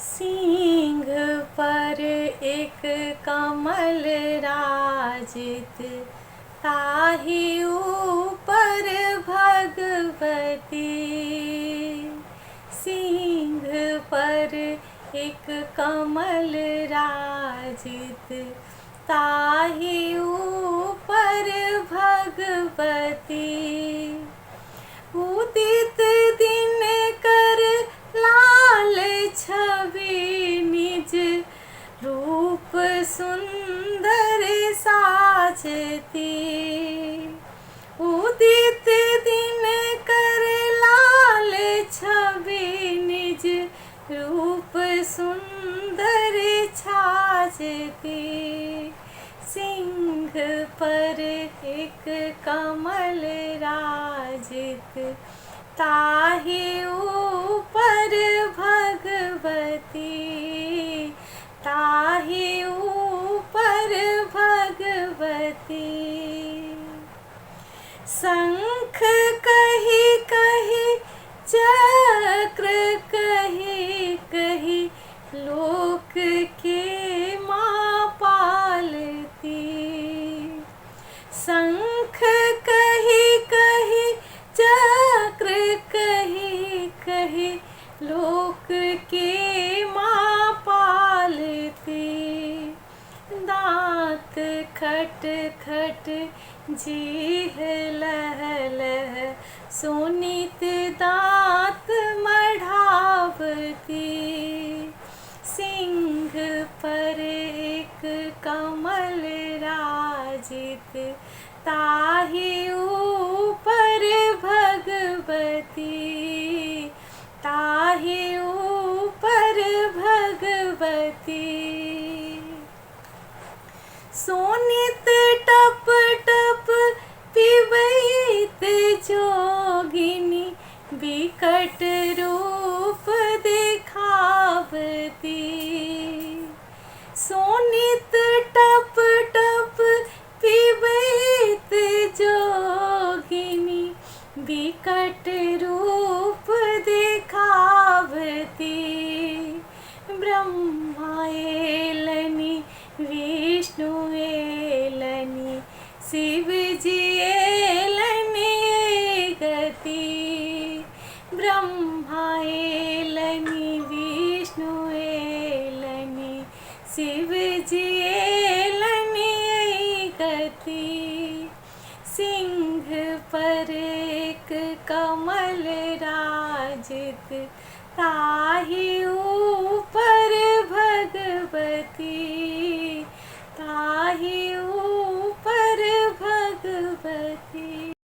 सिंह पर एक कमल राजित, ताहि ऊपर भगवती। सिंह पर एक कमल राजित, ताहि ऊपर भगवती। उदित दिन कर लाल छवि, निज रूप सुंदर साजती। उदित दिन कर लाल छवि, निज रूप सुंदर छाजती। सिंह पर एक कमल राजित, ताहि ऊपर भगवती। ताहि ऊपर भगवती। शंख कहि कहि चक्र कहि कहि, लोक के माँ पालती। शंख कहि कहि चक्र कहि कहि, लोक के माँ पालती। दाँत खट खट जीह लह लह, सोनित दाँत मढ़ावती। सिंह पर एक कमल राजित, ताहि ऊपर भगवती। ताहि ऊपर भगवती। सोनित टप टप पिबैत जोगिनी, बिकट रूप दिखावती। सोनित टप टप पिबैत जोगिनी, बिकट रूप दिखावती। ब्रह्मा एलनि विष्णु एलनि, शिव जी एलनि गति। ब्रह्मा एलनि विष्णु एलनि, शिव जी एलनि गति। सिंह पर एक कमल राजित, ताहि ऊपर भगवती। ताहि ऊपर भगवती।